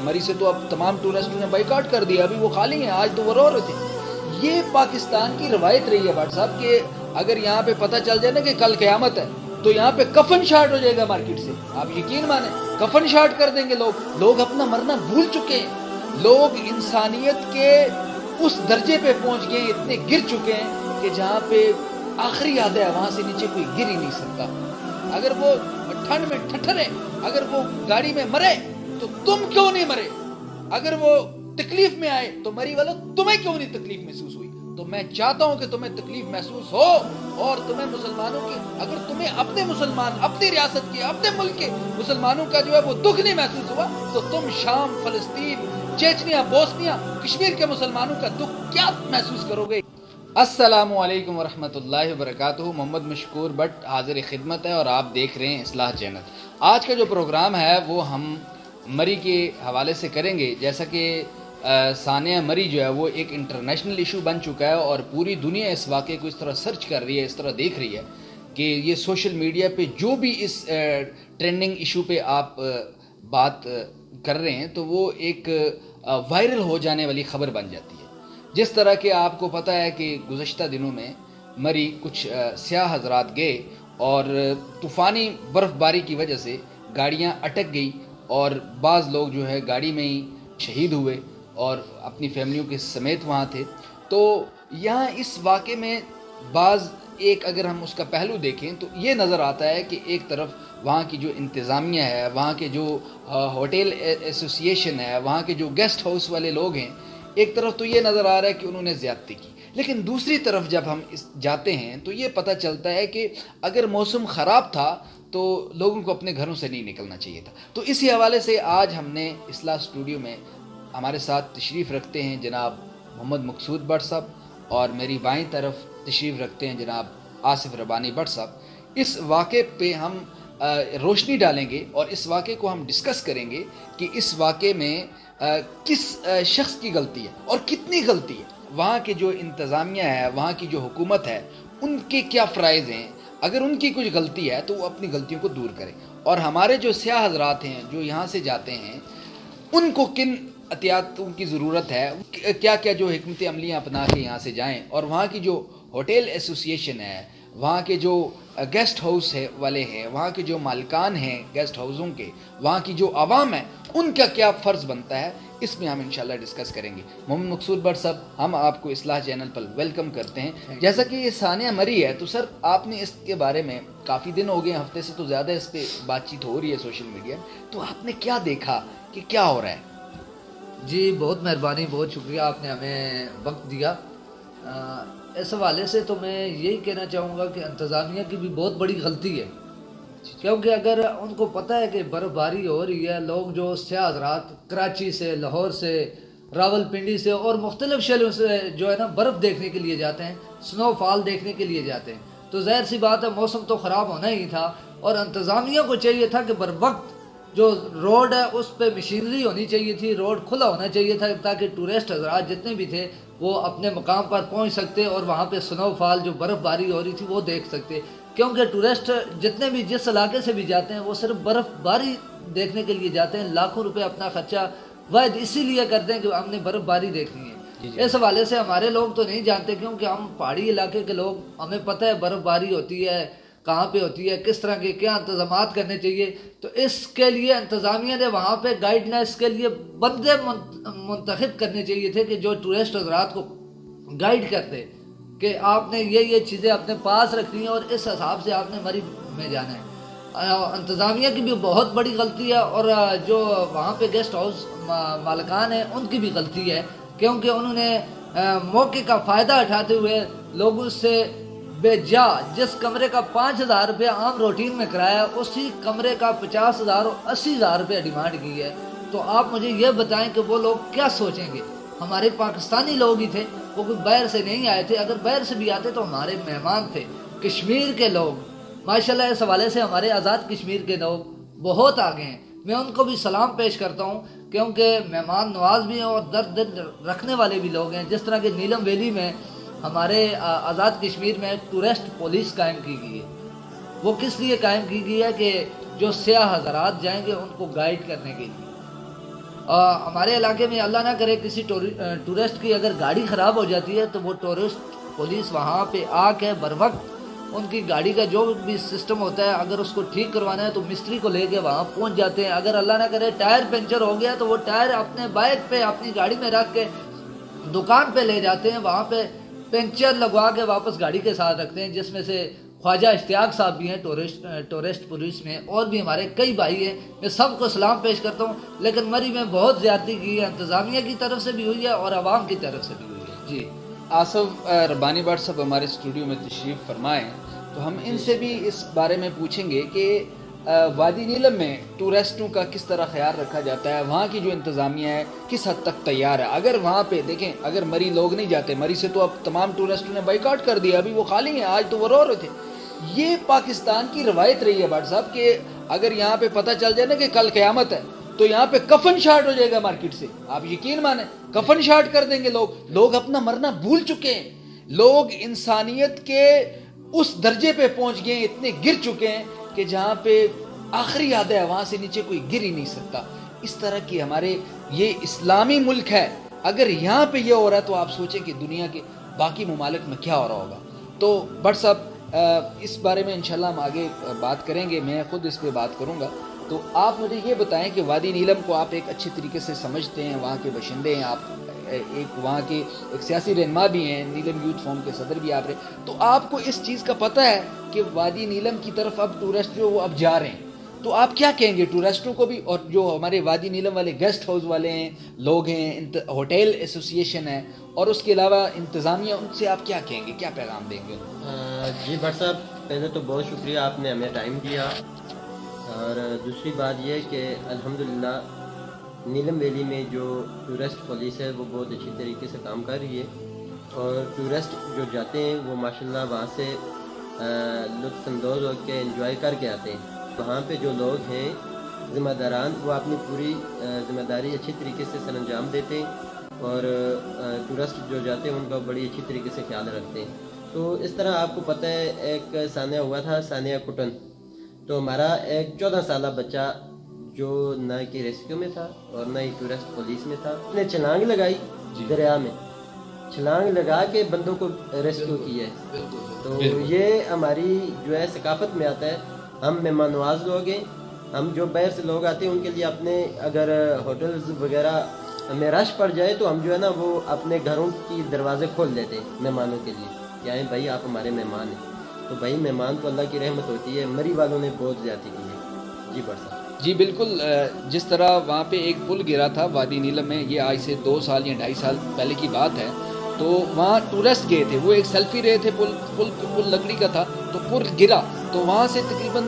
مری سے تو اب تمام ٹورسٹوں نے بائیکاٹ کر دیا، ابھی وہ خالی ہیں، آج تو وہ رو رہے تھے۔ یہ پاکستان کی روایت رہی ہے بھٹ صاحب کہ اگر یہاں پہ پتہ چل جائے نا کہ کل قیامت ہے تو یہاں پہ کفن شارٹ ہو جائے گا مارکیٹ سے، آپ یقین مانیں کفن شارٹ کر دیں گے لوگ اپنا مرنا بھول چکے ہیں، لوگ انسانیت کے اس درجے پہ پہنچ گئے، اتنے گر چکے ہیں کہ جہاں پہ آخری یاد ہے وہاں سے نیچے کوئی گر ہی نہیں سکتا۔ اگر وہ ٹھنڈ میں ٹھٹھرے، اگر وہ گاڑی میں مرے تو تم کیوں نہیں مرے؟ اگر وہ تکلیف میں آئے تو مری والو تمہیں کیوں نہیں تکلیف محسوس ہوئی؟ تو میں چاہتا ہوں کہ تمہیں تکلیف محسوس ہو، اور تمہیں مسلمانوں کی، اگر تمہیں اپنے مسلمان، اپنی ریاست کے، اپنے ملک کے مسلمانوں کا جو ہے وہ دکھ نہیں محسوس ہوا تو تم شام، فلسطین، چیچنیا، بوسنیا، کشمیر کے مسلمانوں کا دکھ کیا محسوس کرو گے؟ السلام علیکم ورحمۃ اللہ وبرکاتہ۔ محمد مشکور بٹ حاضر خدمت ہے اور آپ دیکھ رہے ہیں اصلاح چینل۔ آج کا جو پروگرام ہے وہ ہم مری کے حوالے سے کریں گے، جیسا کہ ثانیہ مری جو ہے وہ ایک انٹرنیشنل ایشو بن چکا ہے اور پوری دنیا اس واقعے کو اس طرح سرچ کر رہی ہے، اس طرح دیکھ رہی ہے کہ یہ سوشل میڈیا پہ جو بھی اس ٹرینڈنگ ایشو پہ آپ بات کر رہے ہیں تو وہ ایک وائرل ہو جانے والی خبر بن جاتی ہے۔ جس طرح کہ آپ کو پتہ ہے کہ گزشتہ دنوں میں مری کچھ سیاح حضرات گئے اور طوفانی برف باری کی وجہ سے گاڑیاں اٹک گئی اور بعض لوگ جو ہے گاڑی میں ہی شہید ہوئے اور اپنی فیملیوں کے سمیت وہاں تھے۔ تو یہاں اس واقعے میں بعض ایک اگر ہم اس کا پہلو دیکھیں تو یہ نظر آتا ہے کہ ایک طرف وہاں کی جو انتظامیہ ہے، وہاں کے جو ہوٹل ایسوسی ایشن ہے، وہاں کے جو گیسٹ ہاؤس والے لوگ ہیں، ایک طرف تو یہ نظر آ رہا ہے کہ انہوں نے زیادتی کی، لیکن دوسری طرف جب ہم جاتے ہیں تو یہ پتہ چلتا ہے کہ اگر موسم خراب تھا تو لوگوں کو اپنے گھروں سے نہیں نکلنا چاہیے تھا۔ تو اسی حوالے سے آج ہم نے اصلاح اسٹوڈیو میں ہمارے ساتھ تشریف رکھتے ہیں جناب محمد مقصود بٹ صاحب، اور میری بائیں طرف تشریف رکھتے ہیں جناب آصف ربانی بٹ صاحب۔ اس واقعے پہ ہم روشنی ڈالیں گے اور اس واقعے کو ہم ڈسکس کریں گے کہ اس واقعے میں کس شخص کی غلطی ہے اور کتنی غلطی ہے، وہاں کے جو انتظامیہ ہے، وہاں کی جو حکومت ہے، ان کے کیا فرائض ہیں، اگر ان کی کچھ غلطی ہے تو وہ اپنی غلطیوں کو دور کریں، اور ہمارے جو سیاح حضرات ہیں جو یہاں سے جاتے ہیں ان کو کن احتیاطوں کی ضرورت ہے، کیا کیا جو حکمت عملیاں اپنا کے یہاں سے جائیں، اور وہاں کی جو ہوٹل ایسوسی ایشن ہے، وہاں کے جو گیسٹ ہاؤس والے ہیں، وہاں کے جو مالکان ہیں گیسٹ ہاؤسوں کے، وہاں کی جو عوام ہے، ان کا کیا فرض بنتا ہے، اس میں ہم انشاءاللہ ڈسکس کریں گے۔ محمد مقصود بٹ صاحب، ہم آپ کو اصلاح چینل پر ویلکم کرتے ہیں۔ جیسا کہ یہ ثانیہ مری ہے تو سر آپ نے اس کے بارے میں کافی دن ہو گئے، ہفتے سے تو زیادہ اس پہ بات چیت ہو رہی ہے سوشل میڈیا، تو آپ نے کیا دیکھا کہ کیا ہو رہا ہے؟ جی بہت مہربانی، بہت شکریہ، آپ نے ہمیں وقت دیا۔ اس حوالے سے تو میں یہی کہنا چاہوں گا کہ انتظامیہ کی بھی بہت بڑی غلطی ہے، کیونکہ اگر ان کو پتہ ہے کہ برف باری ہو رہی ہے، لوگ جو سیاح حضرات کراچی سے، لاہور سے، راول پنڈی سے اور مختلف شہروں سے جو ہے نا برف دیکھنے کے لیے جاتے ہیں، سنو فال دیکھنے کے لیے جاتے ہیں، تو ظاہر سی بات ہے موسم تو خراب ہونا ہی تھا، اور انتظامیہ کو چاہیے تھا کہ بر وقت جو روڈ ہے اس پہ مشینری ہونی چاہیے تھی، روڈ کھلا ہونا چاہیے تھا تاکہ ٹورسٹ حضرات جتنے بھی تھے وہ اپنے مقام پر پہنچ سکتے اور وہاں پہ سنو فال جو برف باری ہو رہی تھی وہ دیکھ سکتے، کیونکہ ٹورسٹ جتنے بھی جس علاقے سے بھی جاتے ہیں وہ صرف برف باری دیکھنے کے لیے جاتے ہیں، لاکھوں روپے اپنا خرچہ واحد اسی لیے کرتے ہیں کہ ہم نے برف باری دیکھنی ہے۔ اس حوالے سے ہمارے لوگ تو نہیں جانتے، کیونکہ ہم پہاڑی علاقے کے لوگ، ہمیں پتہ ہے برف باری ہوتی ہے کہاں پہ ہوتی ہے، کس طرح کے کیا انتظامات کرنے چاہیے، تو اس کے لیے انتظامیہ نے وہاں پہ گائیڈ لائنس کے لیے بندے منتخب کرنے چاہیے تھے کہ جو ٹورسٹ حضرات کو گائیڈ کرتے کہ آپ نے یہ چیزیں اپنے پاس رکھنی ہیں اور اس حساب سے آپ نے مری میں جانا ہے۔ انتظامیہ کی بھی بہت بڑی غلطی ہے، اور جو وہاں پہ گیسٹ ہاؤس مالکان ہیں ان کی بھی غلطی ہے، کیونکہ انہوں نے موقع کا فائدہ اٹھاتے ہوئے لوگوں سے بے جا جس کمرے کا 5,000 روپے عام روٹین میں کرایا، اسی کمرے کا 50,000 اور 80,000 روپے ڈیمانڈ کی ہے۔ تو آپ مجھے یہ بتائیں کہ وہ لوگ کیا سوچیں گے؟ ہمارے پاکستانی لوگ ہی تھے، وہ کوئی باہر سے نہیں آئے تھے، اگر باہر سے بھی آتے تو ہمارے مہمان تھے، کشمیر کے لوگ ماشاءاللہ۔ اس حوالے سے ہمارے آزاد کشمیر کے لوگ بہت آگے ہیں، میں ان کو بھی سلام پیش کرتا ہوں، کیونکہ مہمان نواز بھی ہیں اور درد رکھنے والے بھی لوگ ہیں۔ جس طرح کہ نیلم ویلی میں ہمارے آزاد کشمیر میں ٹورسٹ پولیس قائم کی گئی ہے، وہ کس لیے قائم کی گئی ہے کہ جو سیاح حضرات جائیں گے ان کو گائیڈ کرنے کے لیے۔ ہمارے علاقے میں اللہ نہ کرے کسی ٹورسٹ کی اگر گاڑی خراب ہو جاتی ہے تو وہ ٹورسٹ پولیس وہاں پہ آ کے بر وقت ان کی گاڑی کا جو بھی سسٹم ہوتا ہے اگر اس کو ٹھیک کروانا ہے تو مستری کو لے کے وہاں پہنچ جاتے ہیں. اگر اللہ نہ کرے ٹائر پنچر ہو گیا تو وہ ٹائر اپنے بائک پہ اپنی گاڑی میں رکھ کے دکان پہ لے جاتے ہیں, وہاں پہ پنچر لگوا کے واپس گاڑی کے ساتھ رکھتے ہیں, جس میں سے خواجہ اشتیاق صاحب بھی ہیں ٹورسٹ پولیس میں, اور بھی ہمارے کئی بھائی ہیں. میں سب کو سلام پیش کرتا ہوں. لیکن مری میں بہت زیادتی کی ہے, انتظامیہ کی طرف سے بھی ہوئی ہے اور عوام کی طرف سے بھی ہوئی ہے. جی آصف ربانی بٹ صاحب ہمارے اسٹوڈیو میں تشریف فرمائیں تو ہم ان سے بھی اس بارے میں پوچھیں گے کہ وادی نیلم میں ٹورسٹوں کا کس طرح خیال رکھا جاتا ہے, وہاں کی جو انتظامیہ ہے کس حد تک تیار ہے. اگر وہاں پہ دیکھیں اگر مری لوگ نہیں جاتے, مری سے تو اب تمام ٹورسٹوں نے بائیکاٹ کر دیا, ابھی وہ خالی ہیں, آج تو وہ رو رہے تھے. یہ پاکستان کی روایت رہی ہے بٹ صاحب کہ اگر یہاں پہ پتہ چل جائے نا کہ کل قیامت ہے تو یہاں پہ کفن شارٹ ہو جائے گا مارکیٹ سے, آپ یقین مانیں کفن شارٹ کر دیں گے لوگ اپنا مرنا بھول چکے ہیں, لوگ انسانیت کے اس درجے پہ پہنچ گئے ہیں, اتنے گر چکے ہیں کہ جہاں پہ آخری یاد ہے وہاں سے نیچے کوئی گر ہی نہیں سکتا. اس طرح کی ہمارے یہ اسلامی ملک ہے, اگر یہاں پہ یہ ہو رہا ہے تو آپ سوچیں کہ دنیا کے باقی ممالک میں کیا ہو رہا ہوگا. تو بٹ صاحب اس بارے میں انشاءاللہ ہم آگے بات کریں گے, میں خود اس پہ بات کروں گا. تو آپ مجھے یہ بتائیں کہ وادی نیلم کو آپ ایک اچھے طریقے سے سمجھتے ہیں, وہاں کے باشندے ہیں آپ, ایک وہاں کے ایک سیاسی رہنما بھی ہیں, نیلم یوتھ فورم کے صدر بھی آپ رہے, تو آپ کو اس چیز کا پتہ ہے کہ وادی نیلم کی طرف اب ٹورسٹ جو وہ اب جا رہے ہیں, تو آپ کیا کہیں گے ٹورسٹوں کو بھی, اور جو ہمارے وادی نیلم والے گیسٹ ہاؤس والے ہیں لوگ ہیں, ہوٹل ایسوسیشن ہے, اور اس کے علاوہ انتظامیہ, ان سے آپ کیا کہیں گے, کیا پیغام دیں گے؟ جی بٹ صاحب, پہلے تو بہت شکریہ آپ نے ہمیں ٹائم دیا, اور دوسری بات یہ کہ الحمدللہ نیلم ویلی میں جو ٹورسٹ پولیس ہے وہ بہت اچھی طریقے سے کام کر رہی ہے, اور ٹورسٹ جو جاتے ہیں وہ ماشاءاللہ وہاں سے لطف اندوز ہو کے انجوائے کر کے آتے ہیں. وہاں پہ جو لوگ ہیں ذمہ داران وہ اپنی پوری ذمہ داری اچھی طریقے سے سر انجام دیتے ہیں, اور ٹورسٹ جو جاتے ہیں ان کا بڑی اچھی طریقے سے خیال رکھتے ہیں. تو اس طرح آپ کو پتہ ہے ایک ثانیہ ہوا تھا, ثانیہ کٹن, تو ہمارا ایک 14 سالہ بچہ جو نہ کہ ریسکیو میں تھا اور نہ ہی ٹورسٹ پولیس میں تھا, اس نے چھلانگ لگائی دریا میں, چھلانگ لگا کے بندوں کو ریسکیو کیا ہے. تو یہ ہماری جو ہے ثقافت میں آتا ہے. ہم مہمان نواز لوگ ہیں, ہم جو باہر سے لوگ آتے ہیں ان کے لیے اپنے اگر ہوٹلز وغیرہ میں رش پڑ جائے تو ہم جو ہے نا وہ اپنے گھروں کی دروازے کھول دیتے ہیں مہمانوں کے لیے کہ آئیں بھائی آپ ہمارے مہمان ہیں. تو بھائی مہمان تو اللہ کی رحمت ہوتی ہے, مری والوں نے بہت زیادتی کی ہے. جی بڑھ صاحب. جی بالکل, جس طرح وہاں پہ ایک پل گرا تھا وادی نیلم میں, یہ آج سے 2 سال یا 2.5 سال پہلے کی بات ہے, تو وہاں ٹورسٹ گئے تھے, وہ ایک سیلفی رہے تھے, پل لکڑی کا تھا, تو پل گرا تو وہاں سے تقریباً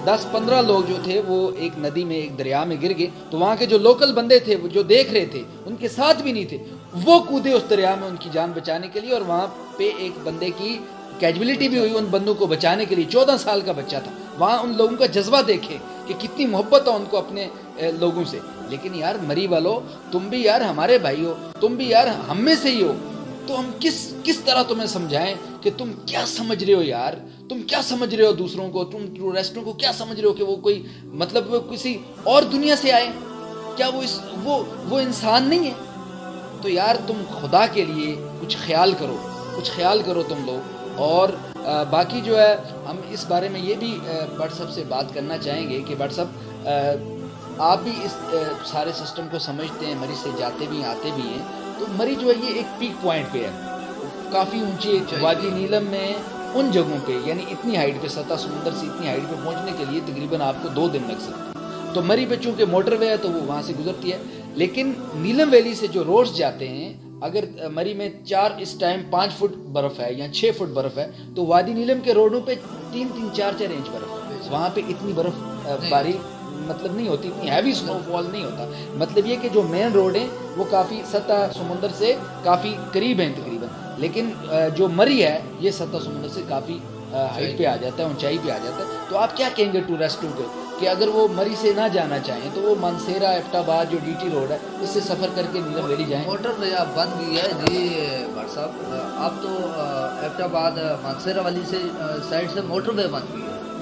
10-15 لوگ جو تھے وہ ایک ندی میں, ایک دریا میں گر گئے. تو وہاں کے جو لوکل بندے تھے وہ جو دیکھ رہے تھے, ان کے ساتھ بھی نہیں تھے, وہ کودے اس دریا میں ان کی جان بچانے کے لیے, اور وہاں پہ ایک بندے کی کیجویلٹی بھی ہوئی ان بندوں کو بچانے کے لیے. 14 سال کا بچہ تھا. وہاں ان لوگوں کا جذبہ دیکھیں کہ کتنی محبت ہے ان کو اپنے لوگوں سے. لیکن یار مری والو, تم بھی یار ہمارے بھائی ہو, تم بھی یار ہم میں سے ہی ہو, تو ہم کس طرح تمہیں سمجھائیں کہ تم کیا سمجھ رہے ہو یار, تم کیا سمجھ رہے ہو دوسروں کو, تم ٹورسٹوں کو کیا سمجھ رہے ہو کہ وہ کوئی مطلب وہ کسی اور دنیا سے آئے, کیا وہ انسان نہیں ہے؟ تو یار تم خدا کے لیے کچھ خیال کرو تم لوگ. اور باقی جو ہے ہم اس بارے میں یہ بھی بٹ صاحب سے بات کرنا چاہیں گے کہ بٹ صاحب آپ بھی اس سارے سسٹم کو سمجھتے ہیں, مری سے جاتے بھی آتے بھی ہیں, تو مری جو ہے یہ ایک پیک پوائنٹ پہ ہے, کافی اونچی وادی نیلم میں ان جگہوں پہ, یعنی اتنی ہائٹ پہ, سطح سمندر سے اتنی ہائٹ پہ پہنچنے کے لیے تقریباً آپ کو 2 دن لگ سکتے ہیں. تو مری پہ چونکہ موٹر وے ہے تو وہ وہاں سے گزرتی ہے, لیکن نیلم ویلی سے جو روڈز جاتے ہیں, اگر مری میں اس ٹائم 5 فٹ برف ہے یا 6 فٹ برف ہے, تو وادی نیلم کے روڈوں پہ 3-4 انچ برف ہے. وہاں پہ اتنی برف باری مطلب نہیں ہوتی, اتنی ہیوی سنو فال نہیں ہوتا. مطلب یہ کہ جو مین روڈ ہیں وہ کافی سطح سمندر سے کافی قریب ہیں تقریباً, لیکن جو مری ہے یہ سطح سمندر سے کافی ہائٹ پہ آ جاتا ہے, اونچائی پہ آ جاتا ہے. تو آپ کیا کہیں گے ٹورسٹوں کو کہ اگر وہ مری سے نہ جانا چاہیں تو وہ مانسیرا ایبٹ آباد جو DT روڈ ہے اس سے سفر کر کے نیلم ویلی جائیں؟ موٹر وے اب بن گئی ہے جی بھٹ صاحب, اب تو ایبٹ آباد مانسیرا والی سے سائڈ سے موٹر وے بن گئی ہے,